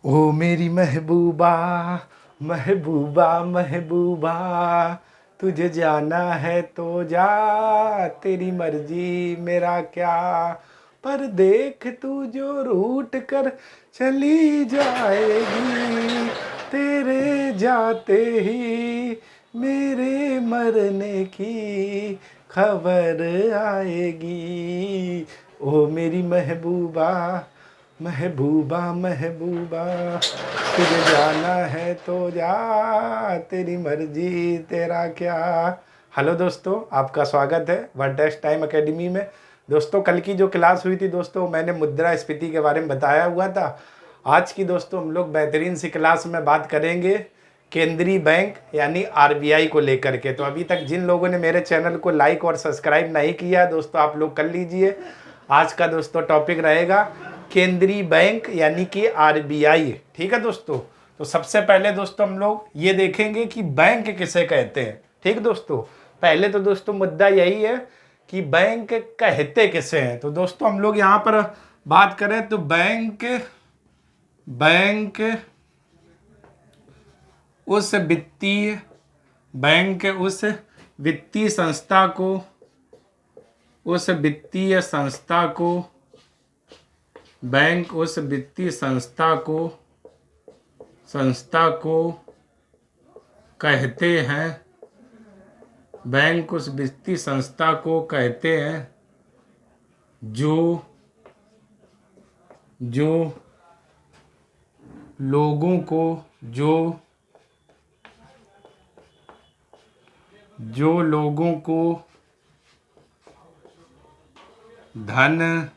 ओ मेरी महबूबा महबूबा महबूबा, तुझे जाना है तो जा, तेरी मर्जी मेरा क्या। पर देख तू जो रूठ कर चली जाएगी, तेरे जाते ही मेरे मरने की खबर आएगी। ओ मेरी महबूबा महबूबा महबूबा, तुझे जाना है तो जा, तेरी मर्जी तेरा क्या। हेलो दोस्तों, आपका स्वागत है वन टेस्ट टाइम एकेडमी में। दोस्तों, कल की जो क्लास हुई थी दोस्तों, मैंने मुद्रास्फीति के बारे में बताया हुआ था। आज की दोस्तों हम लोग बेहतरीन सी क्लास में बात करेंगे केंद्रीय बैंक यानी आरबीआई को लेकर के। तो अभी तक जिन लोगों ने मेरे चैनल को लाइक और सब्सक्राइब नहीं किया दोस्तों, आप लोग कर लीजिए। आज का दोस्तों टॉपिक रहेगा केंद्रीय बैंक यानी कि आरबीआई। ठीक है दोस्तों, तो सबसे पहले दोस्तों हम लोग ये देखेंगे कि बैंक किसे कहते हैं। ठीक दोस्तों, पहले तो दोस्तों मुद्दा यही है कि बैंक कहते किसे हैं। तो दोस्तों हम लोग यहाँ पर बात करें तो बैंक बैंक उस वित्तीय बैंक उस वित्तीय संस्था को बैंक उस वित्तीय संस्था को कहते हैं। बैंक उस वित्तीय संस्था को कहते हैं जो लोगों को धन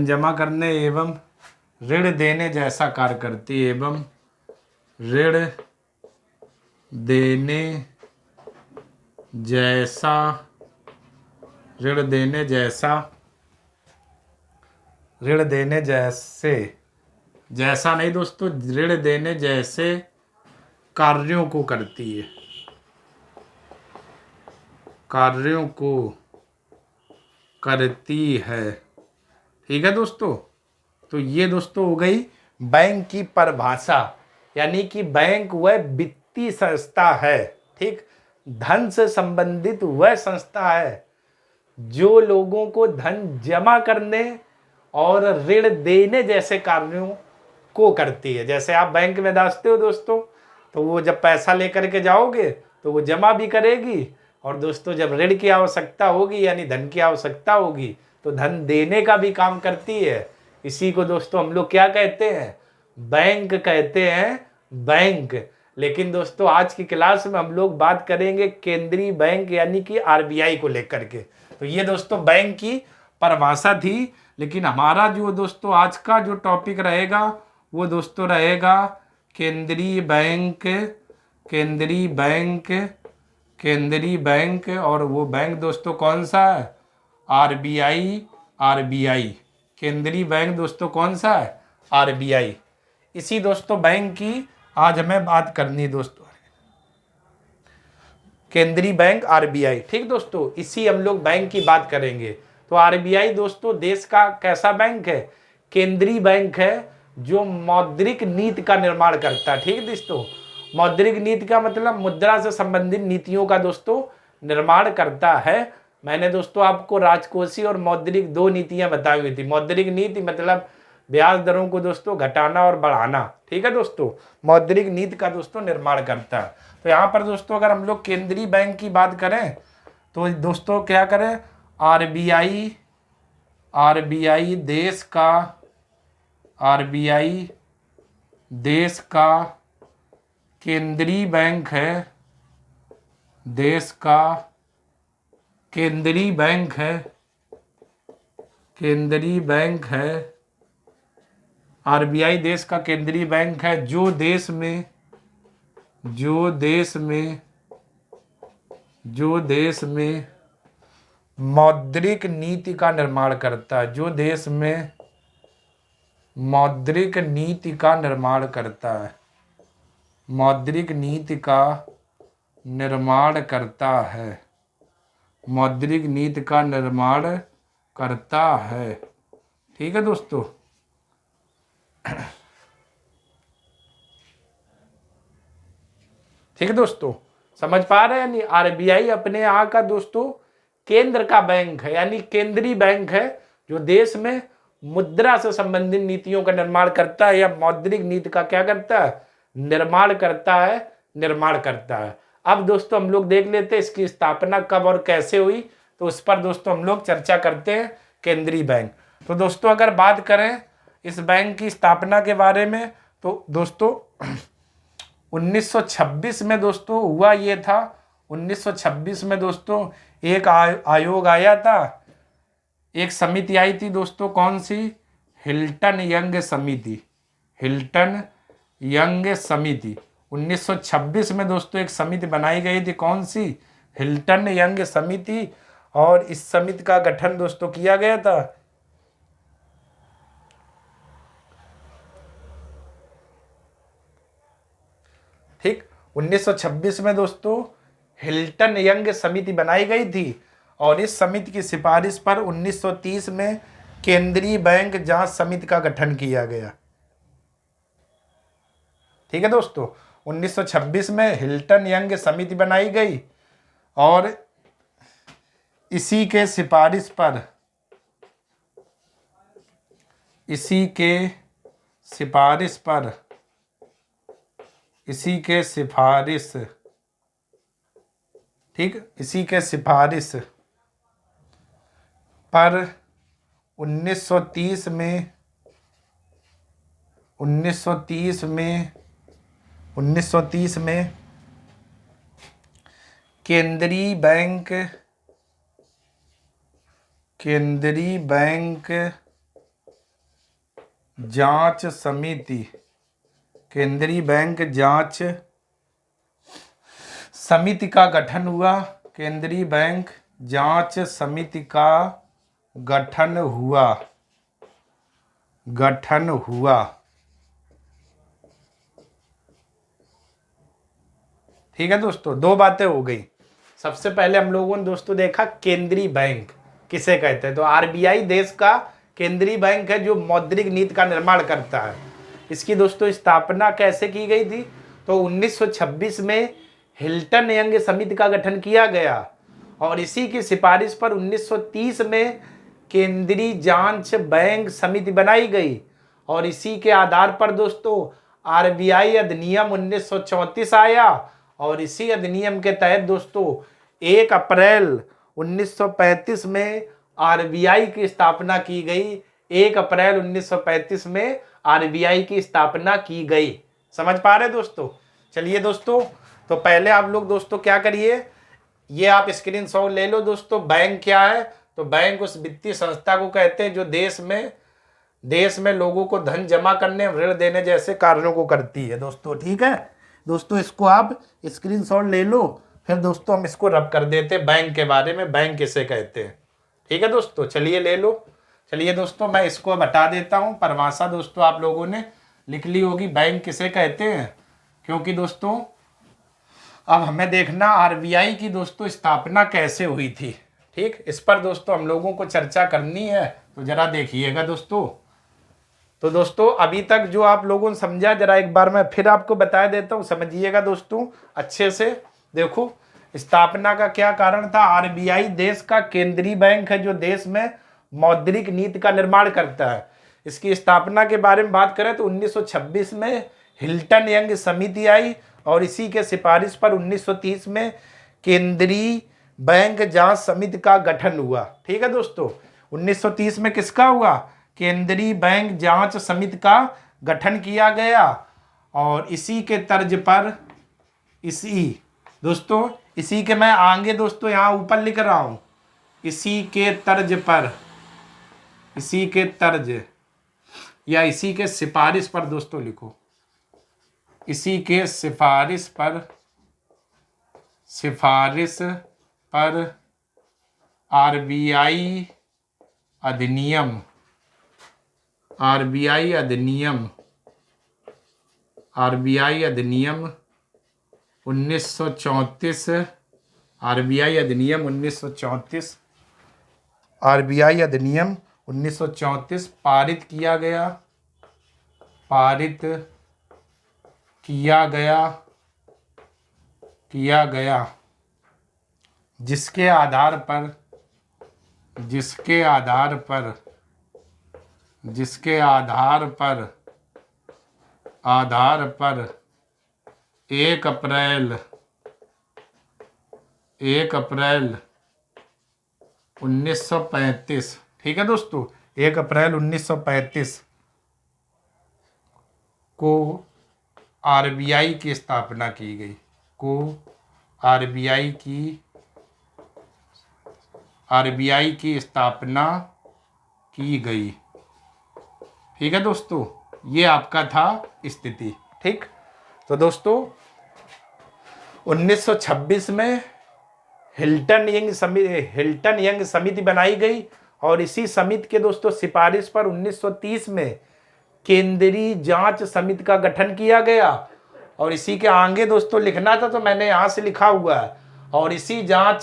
जमा करने एवं ऋण देने जैसा कार्य करती है जैसा नहीं दोस्तों, ऋण देने जैसे कार्यों को करती है। ठीक है दोस्तों, तो ये दोस्तों हो गई बैंक की परिभाषा, यानी कि बैंक वह वित्तीय संस्था है। ठीक, धन से संबंधित वह संस्था है जो लोगों को धन जमा करने और ऋण देने जैसे कार्यों को करती है। जैसे आप बैंक में डालते हो दोस्तों, तो वो जब पैसा लेकर के जाओगे तो वो जमा भी करेगी, और दोस्तों जब ऋण की आवश्यकता होगी यानी धन की आवश्यकता होगी तो धन देने का भी काम करती है। इसी को दोस्तों हम लोग क्या कहते हैं, बैंक कहते हैं, बैंक। लेकिन दोस्तों आज की क्लास में हम लोग बात करेंगे केंद्रीय बैंक यानी कि आरबीआई को लेकर के। तो ये दोस्तों बैंक की परिभाषा थी, लेकिन हमारा जो दोस्तों आज का जो टॉपिक रहेगा वो दोस्तों रहेगा केंद्रीय बैंक। और वो बैंक दोस्तों कौन सा है, आरबीआई। केंद्रीय बैंक दोस्तों कौन सा है, आरबीआई। इसी दोस्तों बैंक की आज हमें बात करनी है दोस्तों, केंद्रीय बैंक आरबीआई। ठीक दोस्तों, इसी हम लोग बैंक की बात करेंगे। तो आरबीआई दोस्तों देश का कैसा बैंक है, केंद्रीय बैंक है जो मौद्रिक नीति का निर्माण करता है। ठीक दोस्तों, मौद्रिक नीति का मतलब मुद्रा से संबंधित नीतियों का दोस्तों निर्माण करता है। मैंने दोस्तों आपको राजकोषीय और मौद्रिक दो नीतियां बताई हुई थी। मौद्रिक नीति मतलब ब्याज दरों को दोस्तों घटाना और बढ़ाना। ठीक है दोस्तों, मौद्रिक नीति का दोस्तों निर्माण करता है। तो यहाँ पर दोस्तों अगर हम लोग केंद्रीय बैंक की बात करें तो दोस्तों क्या करें, आरबीआई देश का केंद्रीय बैंक है, केंद्रीय बैंक है। आरबीआई देश का केंद्रीय बैंक है जो देश में मौद्रिक नीति का निर्माण करता है, मौद्रिक नीति का निर्माण करता है, मौद्रिक नीति का निर्माण करता है। ठीक है दोस्तों। ठीक है दोस्तों, समझ पा रहे हैं? यानी आरबीआई अपने यहाँ का दोस्तों केंद्र का बैंक है, यानी केंद्रीय बैंक है जो देश में मुद्रा से संबंधित नीतियों का निर्माण करता है या मौद्रिक नीति का क्या करता है, निर्माण करता है। अब दोस्तों हम लोग देख लेते हैं इसकी स्थापना कब और कैसे हुई, तो उस पर दोस्तों हम लोग चर्चा करते हैं। केंद्रीय बैंक, तो दोस्तों अगर बात करें इस बैंक की स्थापना के बारे में, तो दोस्तों 1926 में दोस्तों हुआ ये था। 1926 में दोस्तों एक आयोग आया था, एक समिति आई थी दोस्तों, कौन सी? हिल्टन यंग समिति। हिल्टन यंग समिति 1926 में दोस्तों एक समिति बनाई गई थी, कौन सी? हिल्टन यंग समिति। और इस समिति का गठन दोस्तों किया गया था ठीक 1926 में दोस्तों हिल्टन यंग समिति बनाई गई थी। और इस समिति की सिफारिश पर 1930 में केंद्रीय बैंक जांच समिति का गठन किया गया। ठीक है दोस्तों, 1926 में हिल्टन यंग समिति बनाई गई और इसी के सिफारिश पर ठीक, इसी के सिफारिश पर 1930 में केंद्रीय बैंक जांच समिति का गठन हुआ। केंद्रीय बैंक जांच समिति का गठन हुआ। ठीक है दोस्तों, दो बातें हो गई। सबसे पहले हम लोगों ने दोस्तों देखा केंद्रीय बैंक किसे कहते हैं, तो आरबीआई देश का केंद्रीय बैंक है जो मौद्रिक नीति का निर्माण करता है। इसकी दोस्तों स्थापना कैसे की गई थी, तो 1926 में हिल्टन यंग समिति का गठन किया गया और इसी की सिफारिश पर 1930 में केंद्रीय जांच बैंक समिति बनाई गई और इसी के आधार पर दोस्तों आरबीआई अधिनियम 1934 आया और इसी अधिनियम के तहत दोस्तों 1 अप्रैल 1935 में आरबीआई की स्थापना की गई। 1 अप्रैल 1935 में आरबीआई की स्थापना की गई। समझ पा रहे दोस्तों? चलिए दोस्तों, तो पहले आप लोग दोस्तों क्या करिए, ये आप स्क्रीनशॉट ले लो दोस्तों। बैंक क्या है, तो बैंक उस वित्तीय संस्था को कहते हैं जो देश में लोगों को धन जमा करने, ऋण देने जैसे कार्यों को करती है दोस्तों। ठीक है दोस्तों, इसको आप स्क्रीनशॉट ले लो, फिर दोस्तों हम इसको रब कर देते हैं बैंक के बारे में, बैंक किसे कहते हैं। ठीक है दोस्तों, चलिए ले लो। चलिए दोस्तों, मैं इसको बता देता हूँ। परिभाषा दोस्तों आप लोगों ने लिख ली होगी, बैंक किसे कहते हैं, क्योंकि दोस्तों अब हमें देखना आरबीआई की दोस्तों स्थापना कैसे हुई थी। ठीक, इस पर दोस्तों हम लोगों को चर्चा करनी है, तो जरा देखिएगा दोस्तों। तो दोस्तों अभी तक जो आप लोगों ने समझा, जरा एक बार मैं फिर आपको बता देता हूँ, समझिएगा दोस्तों अच्छे से। देखो, स्थापना का क्या कारण था। आरबीआई देश का केंद्रीय बैंक है जो देश में मौद्रिक नीति का निर्माण करता है। इसकी स्थापना के बारे में बात करें तो 1926 में हिल्टन यंग समिति आई और इसी के सिफारिश पर 1930 में केंद्रीय बैंक जांच समिति का गठन हुआ। ठीक है दोस्तों, 1930 में किसका हुआ, केंद्रीय बैंक जांच समिति का गठन किया गया और इसी के तर्ज पर इसी के मैं आगे दोस्तों यहाँ ऊपर लिख रहा हूँ, इसी के तर्ज या इसी के सिफारिश पर दोस्तों लिखो, इसी के सिफारिश पर आरबीआई अधिनियम 1930 1934 आरबीआई अधिनियम 1934, आरबीआई अधिनियम 1934 पारित किया गया, पारित किया गया, किया गया, जिसके आधार पर, जिसके आधार पर, जिसके आधार पर, आधार पर 1 अप्रैल 1935, ठीक है दोस्तों, 1 अप्रैल 1935 को आरबीआई की स्थापना की गई, को आरबीआई की स्थापना की गई। ठीक है दोस्तों, ये आपका था स्थिति। ठीक, तो दोस्तों 1926 में हिल्टन यंग समिति बनाई गई और इसी समिति के दोस्तों सिफारिश पर 1930 में केंद्रीय जांच समिति का गठन किया गया। और इसी के आगे दोस्तों लिखना था तो मैंने यहाँ से लिखा हुआ है। और इसी जांच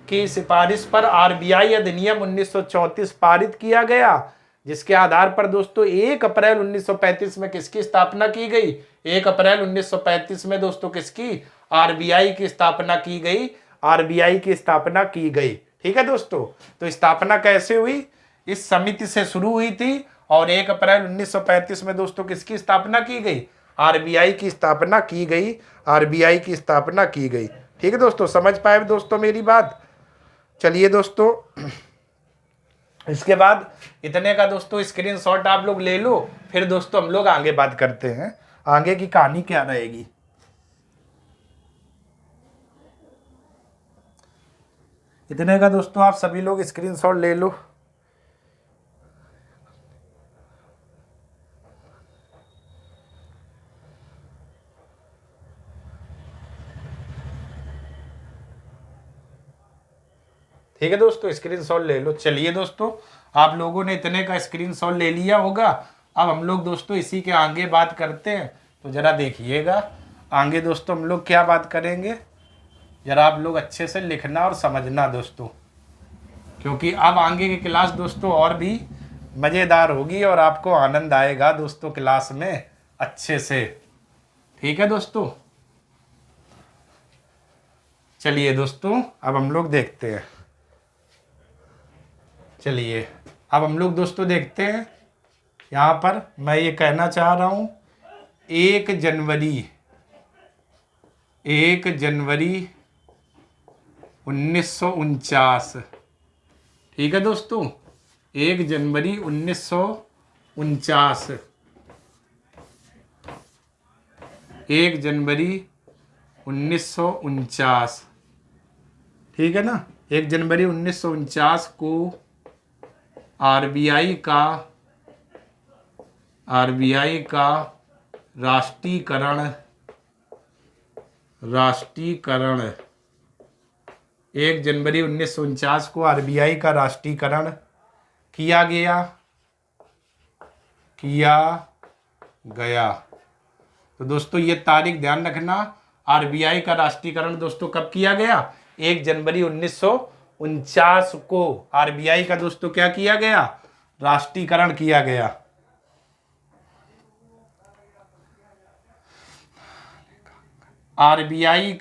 की सिफारिश पर आरबीआई अधिनियम 1934 पारित किया गया, जिसके आधार पर दोस्तों 1 अप्रैल 1935 में किसकी स्थापना की गई? 1 अप्रैल 1935 में दोस्तों किसकी? आरबीआई की स्थापना की गई, आरबीआई की स्थापना की गई। ठीक है दोस्तों, तो स्थापना कैसे हुई? इस समिति से शुरू हुई थी और 1 अप्रैल 1935 में दोस्तों किसकी स्थापना की गई? आरबीआई की स्थापना की गई, आरबीआई की स्थापना की गई। ठीक है दोस्तों, समझ पाए दोस्तों मेरी बात? चलिए दोस्तों, इसके बाद इतने का दोस्तों स्क्रीनशॉट आप लोग ले लो, फिर दोस्तों हम लोग आगे बात करते हैं, आगे की कहानी क्या रहेगी। इतने का दोस्तों आप सभी लोग स्क्रीनशॉट ले लो। ठीक है दोस्तों, स्क्रीनशॉट ले लो। चलिए दोस्तों, आप लोगों ने इतने का स्क्रीनशॉट ले लिया होगा। अब हम लोग दोस्तों इसी के आगे बात करते हैं, तो ज़रा देखिएगा आगे दोस्तों हम लोग क्या बात करेंगे। ज़रा आप लोग अच्छे से लिखना और समझना दोस्तों, क्योंकि अब आगे की क्लास दोस्तों और भी मज़ेदार होगी और आपको आनंद आएगा दोस्तों क्लास में अच्छे से। ठीक है दोस्तों, चलिए दोस्तों अब हम लोग देखते हैं। चलिए अब हम लोग दोस्तों देखते हैं, यहाँ पर मैं ये कहना चाह रहा हूँ 1 जनवरी 1949। ठीक है दोस्तों, 1 जनवरी 1949, 1 जनवरी 1949। ठीक है ना, 1 जनवरी 1949 को आरबीआई का राष्ट्रीयकरण 1 जनवरी 1949 को आरबीआई का राष्ट्रीयकरण किया गया। तो दोस्तों ये तारीख ध्यान रखना, आरबीआई का राष्ट्रीयकरण दोस्तों कब किया गया? 1 जनवरी 1949 को आरबीआई का दोस्तों क्या किया गया? राष्ट्रीयकरण किया गया। आरबीआई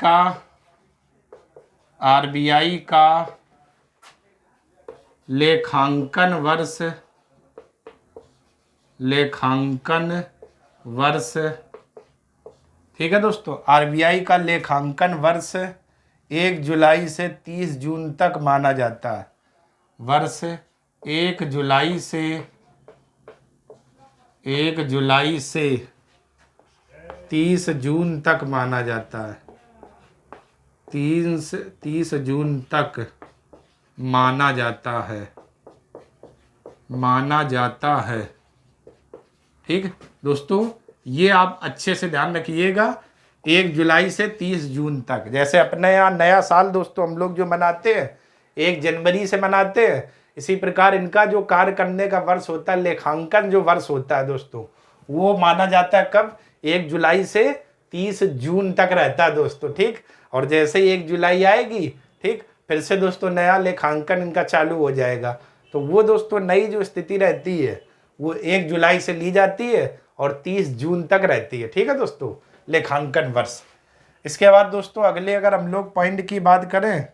का लेखांकन वर्ष, ठीक है दोस्तों, आरबीआई का लेखांकन वर्ष 1 जुलाई से 30 जून तक माना जाता है। वर्ष 1 जुलाई से 30 जून तक माना जाता है। 30 जून तक माना जाता है। ठीक दोस्तों, ये आप अच्छे से ध्यान रखिएगा, 1 जुलाई से 30 जून तक। जैसे अपने यहाँ नया साल दोस्तों हम लोग जो मनाते हैं 1 जनवरी से मनाते हैं, इसी प्रकार इनका जो कार्य करने का वर्ष होता है, लेखांकन जो वर्ष होता है दोस्तों, वो माना जाता है कब? 1 जुलाई से 30 जून तक रहता है दोस्तों, ठीक। और जैसे ही 1 जुलाई आएगी, ठीक, फिर से दोस्तों नया लेखांकन इनका चालू हो जाएगा। तो वो दोस्तों नई जो स्थिति रहती है वो 1 जुलाई से ली जाती है और 30 जून तक रहती है, ठीक है दोस्तों, लेखांकन वर्ष। इसके बाद दोस्तों अगले अगर हम लोग पॉइंट की बात करें,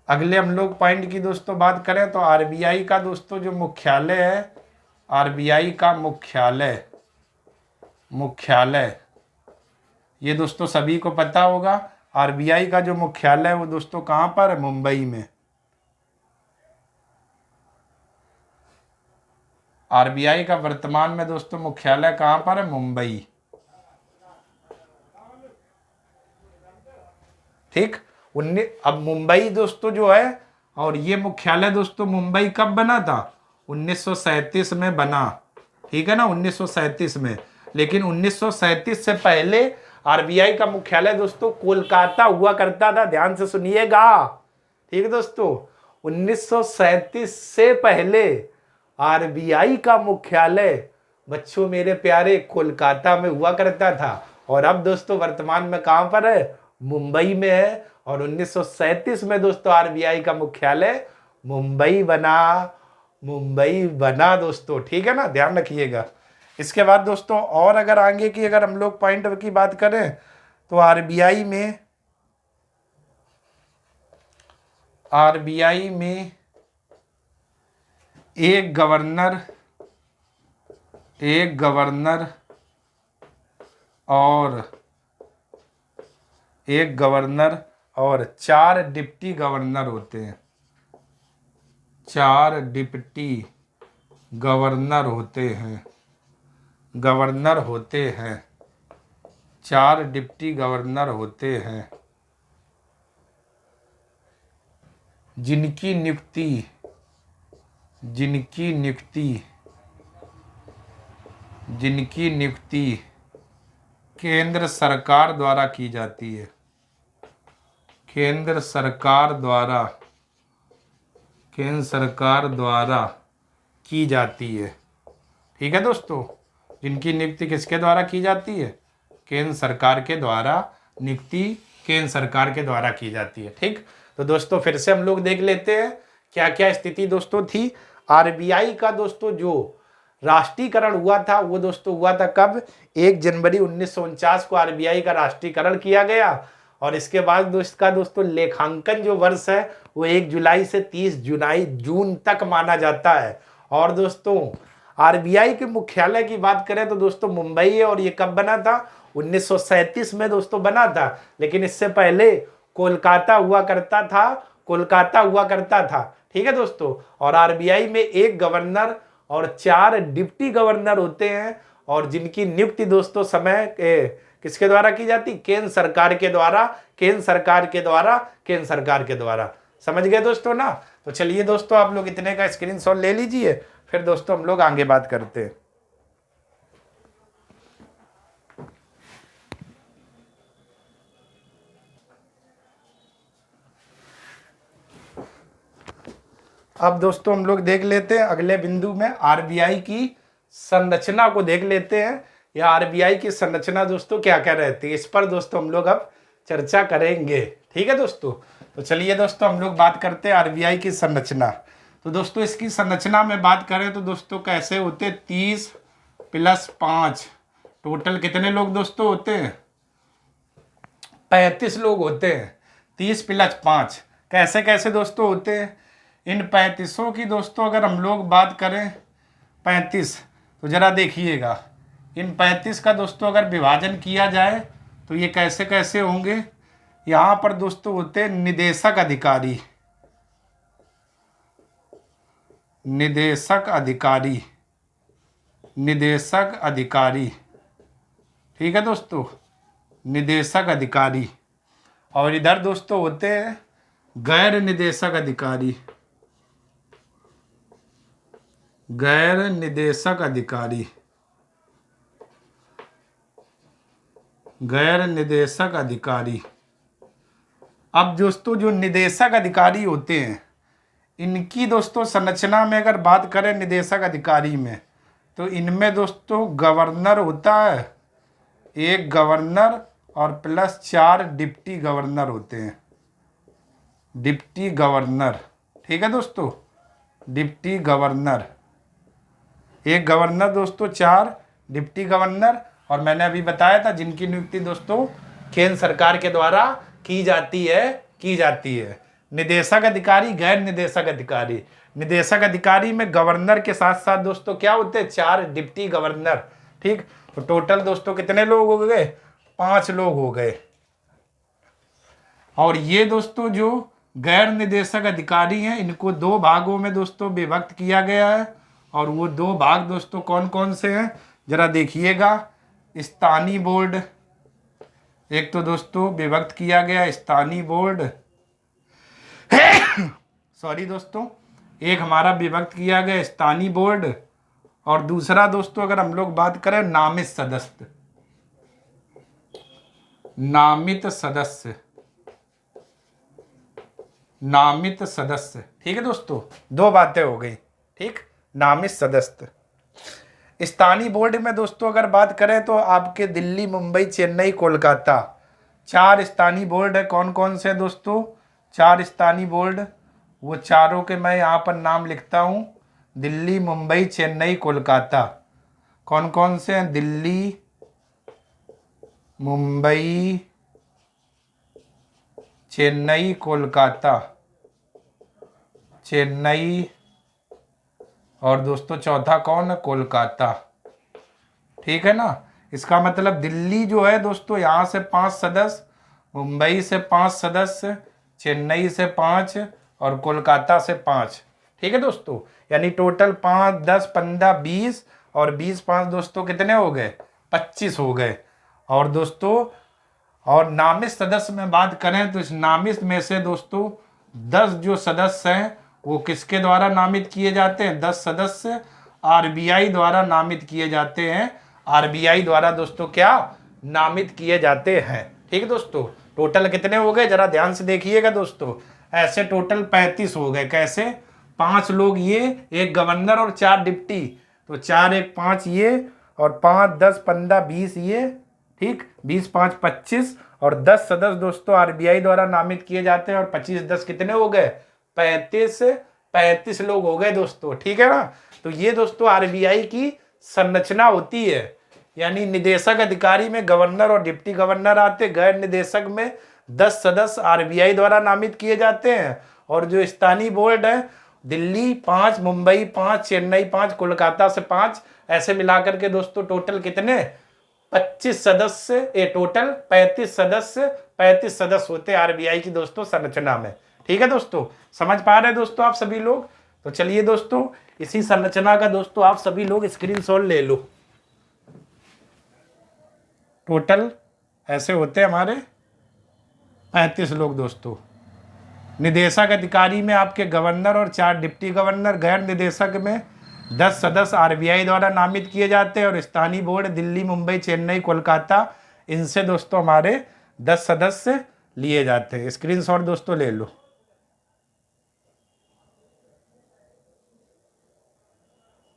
अगले हम लोग पॉइंट की दोस्तों बात करें तो आरबीआई का दोस्तों जो मुख्यालय है, आरबीआई का मुख्यालय ये दोस्तों सभी को पता होगा। आरबीआई का जो मुख्यालय है वो दोस्तों कहाँ पर है? मुंबई में। आरबीआई का वर्तमान में दोस्तों मुख्यालय कहाँ पर है? मुंबई, ठीक। अब मुंबई दोस्तों जो है, और ये मुख्यालय दोस्तों मुंबई कब बना था? 1937 में बना, ठीक है ना, 1937 में। लेकिन 1937 से पहले आरबीआई का मुख्यालय दोस्तों कोलकाता हुआ करता था। ध्यान से सुनिएगा, ठीक है दोस्तों। 1937 से पहले आरबीआई का मुख्यालय बच्चों मेरे प्यारे कोलकाता में हुआ करता था, और अब दोस्तों वर्तमान में कहां पर है? मुंबई में है। और 1937 में दोस्तों आरबीआई का मुख्यालय मुंबई बना दोस्तों, ठीक है ना, ध्यान रखिएगा। इसके बाद दोस्तों और अगर आगे की अगर हम लोग पॉइंट की बात करें तो आरबीआई में एक गवर्नर और 4 डिप्टी गवर्नर होते हैं। 4 डिप्टी गवर्नर होते हैं, 4 डिप्टी गवर्नर होते हैं, जिनकी नियुक्ति केंद्र सरकार द्वारा की जाती है। केंद्र सरकार द्वारा की जाती है, ठीक है दोस्तों। जिनकी नियुक्ति किसके द्वारा की जाती है? केंद्र सरकार के द्वारा नियुक्ति केंद्र सरकार के द्वारा की जाती है, ठीक। तो दोस्तों फिर से हम लोग देख लेते हैं क्या क्या स्थिति दोस्तों थी। आरबीआई का दोस्तों जो राष्ट्रीयकरण हुआ था वो दोस्तों हुआ था कब? 1 जनवरी 1949 को आरबीआई का राष्ट्रीयकरण किया गया। और इसके बाद दोस्तों लेखांकन जो वर्ष है वो 1 जुलाई से 30 जून तक माना जाता है। और दोस्तों आरबीआई के मुख्यालय की बात करें तो दोस्तों मुंबई है, और ये कब बना था? 1937 में दोस्तों बना था। लेकिन इससे पहले कोलकाता हुआ करता था, ठीक है दोस्तों। और आरबीआई में 1 गवर्नर और 4 डिप्टी गवर्नर होते हैं, और जिनकी नियुक्ति दोस्तों किसके द्वारा की जाती? केंद्र सरकार के द्वारा। समझ गए दोस्तों ना? तो चलिए दोस्तों आप लोग इतने का स्क्रीनशॉट ले लीजिए, फिर दोस्तों हम लोग आगे बात करते हैं। अब दोस्तों हम लोग देख लेते हैं अगले बिंदु में आरबीआई की संरचना को देख लेते हैं, या आरबीआई की संरचना दोस्तों क्या क्या रहती है, इस पर दोस्तों हम लोग अब चर्चा करेंगे, ठीक है दोस्तों। तो चलिए दोस्तों हम लोग बात करते हैं आरबीआई की संरचना। तो दोस्तों इसकी संरचना में बात करें तो दोस्तों कैसे होते? 30 + 5, टोटल कितने लोग दोस्तों होते हैं? 35 लोग होते हैं। 30 + 5 कैसे कैसे दोस्तों होते हैं? इन 35 की दोस्तों अगर हम लोग बात करें 35, तो जरा देखिएगा इन 35 का दोस्तों अगर विभाजन किया जाए तो ये कैसे कैसे होंगे। यहाँ पर दोस्तों होते हैं निदेशक अधिकारी, ठीक है दोस्तों, निदेशक अधिकारी। और इधर दोस्तों होते हैं गैर निदेशक अधिकारी, अब दोस्तों जो निदेशक अधिकारी होते हैं इनकी दोस्तों संरचना में अगर बात करें निदेशक अधिकारी में, तो इनमें दोस्तों गवर्नर होता है, एक गवर्नर और प्लस 4 डिप्टी गवर्नर होते हैं, डिप्टी गवर्नर। ठीक है दोस्तों, डिप्टी गवर्नर, एक गवर्नर दोस्तों, 4 डिप्टी गवर्नर। और मैंने अभी बताया था जिनकी नियुक्ति दोस्तों केंद्र सरकार के द्वारा की जाती है। निदेशक अधिकारी, गैर निदेशक अधिकारी। निदेशक अधिकारी में गवर्नर के साथ साथ दोस्तों क्या होते हैं, 4 डिप्टी गवर्नर। ठीक, तो टोटल दोस्तों कितने लोग हो गए, 5 लोग हो गए। और ये दोस्तों जो गैर निदेशक अधिकारी हैं, इनको 2 भागों में दोस्तों विभक्त किया गया है। और वो 2 भाग दोस्तों कौन कौन से हैं, जरा देखिएगा। स्थानीय बोर्ड, एक तो दोस्तों विभक्त किया गया स्थानीय बोर्ड सॉरी दोस्तों, एक हमारा विभक्त किया गया स्थानीय बोर्ड, और दूसरा दोस्तों अगर हम लोग बात करें नामित सदस्य, नामित सदस्य, नामित सदस्य। ठीक है दोस्तों, 2 बातें हो गई। ठीक, नामित सदस्य। स्थानीय बोर्ड में दोस्तों अगर बात करें तो आपके दिल्ली, मुंबई, चेन्नई, कोलकाता, 4 स्थानीय बोर्ड है। कौन कौन से दोस्तों, 4 स्थानीय बोर्ड, वो चारों के मैं यहाँ पर नाम लिखता हूँ। दिल्ली, मुंबई, चेन्नई, कोलकाता। कौन कौन से हैं, दिल्ली, मुंबई, चेन्नई, कोलकाता, चेन्नई, और दोस्तों चौथा कौन है, कोलकाता। ठीक है ना, इसका मतलब दिल्ली जो है दोस्तों यहाँ से 5 सदस्य, मुंबई से 5 सदस्य, चेन्नई से 5 और कोलकाता से 5। ठीक है दोस्तों, यानी टोटल 5, 10, 15, 20 और 20, 5 दोस्तों कितने हो गए, 25 हो गए। और दोस्तों और नामित सदस्य में बात करें तो इस नामित में से दोस्तों 10 जो सदस्य हैं वो किसके द्वारा नामित किए जाते हैं, 10 सदस्य आरबीआई द्वारा नामित किए जाते हैं। आरबीआई द्वारा दोस्तों क्या नामित किए जाते हैं। ठीक है दोस्तों, टोटल कितने हो गए, जरा ध्यान से देखिएगा दोस्तों। ऐसे टोटल 35 हो गए। कैसे, 5 लोग ये, एक गवर्नर और 4 डिप्टी, तो 4 1 5 ये, और 5 10 15 20 ये। ठीक, 20 5 25 और 10 सदस्य दोस्तों आरबीआई द्वारा नामित किए जाते हैं। और 25 10 कितने हो गए, 35 लोग हो गए दोस्तों। ठीक है ना, तो ये दोस्तों आरबीआई की संरचना होती है। यानी निदेशक अधिकारी में गवर्नर और डिप्टी गवर्नर आते, गैर निदेशक में 10 सदस्य आरबीआई द्वारा नामित किए जाते हैं। और जो स्थानीय बोर्ड है, दिल्ली 5, मुंबई 5, चेन्नई 5, कोलकाता से 5, ऐसे मिलाकर के दोस्तों टोटल कितने, 25 सदस्य, टोटल 35 सदस्य होते आरबीआई की दोस्तों संरचना में। ठीक है दोस्तों, समझ पा रहे हैं दोस्तों आप सभी लोग। तो चलिए दोस्तों, इसी संरचना का दोस्तों आप सभी लोग स्क्रीनशॉट ले लो। टोटल ऐसे होते हैं हमारे 35 लोग दोस्तों। निदेशक अधिकारी में आपके गवर्नर और 4 डिप्टी गवर्नर, गैर निदेशक में 10 सदस्य आरबीआई द्वारा नामित किए जाते हैं। और स्थानीय बोर्ड दिल्ली, मुंबई, चेन्नई, कोलकाता, इनसे दोस्तों हमारे 10 सदस्य लिए जाते हैं। स्क्रीनशॉट दोस्तों ले लो।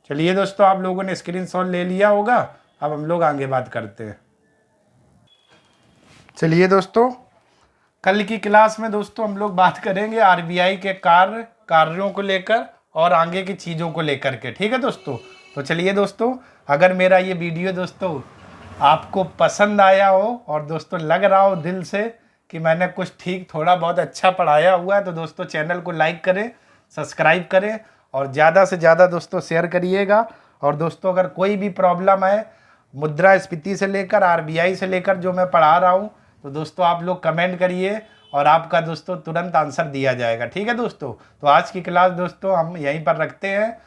चलिए दोस्तों, आप लोगों ने स्क्रीनशॉट ले लिया होगा। अब हम लोग आगे बात करते हैं। चलिए दोस्तों, कल की क्लास में दोस्तों हम लोग बात करेंगे आरबीआई के कार्यों को लेकर और आगे की चीज़ों को लेकर के। ठीक है दोस्तों, तो चलिए दोस्तों, अगर मेरा ये वीडियो दोस्तों आपको पसंद आया हो और दोस्तों लग रहा हो दिल से कि मैंने कुछ ठीक थोड़ा बहुत अच्छा पढ़ाया हुआ है, तो दोस्तों चैनल को लाइक करें, सब्सक्राइब करें और ज़्यादा से ज़्यादा दोस्तों शेयर करिएगा। और दोस्तों अगर कोई भी प्रॉब्लम है मुद्रास्फीति से लेकर आरबीआई से लेकर जो मैं पढ़ा रहा हूँ, तो दोस्तों आप लोग कमेंट करिए और आपका दोस्तों तुरंत आंसर दिया जाएगा। ठीक है दोस्तों, तो आज की क्लास दोस्तों हम यहीं पर रखते हैं।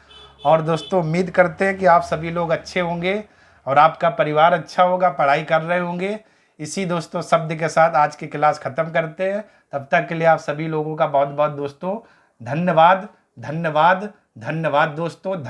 और दोस्तों उम्मीद करते हैं कि आप सभी लोग अच्छे होंगे और आपका परिवार अच्छा होगा, पढ़ाई कर रहे होंगे। इसी दोस्तों शब्द के साथ आज की क्लास ख़त्म करते हैं। तब तक के लिए आप सभी लोगों का बहुत बहुत दोस्तों धन्यवाद, धन्यवाद, धन्यवाद दोस्तों।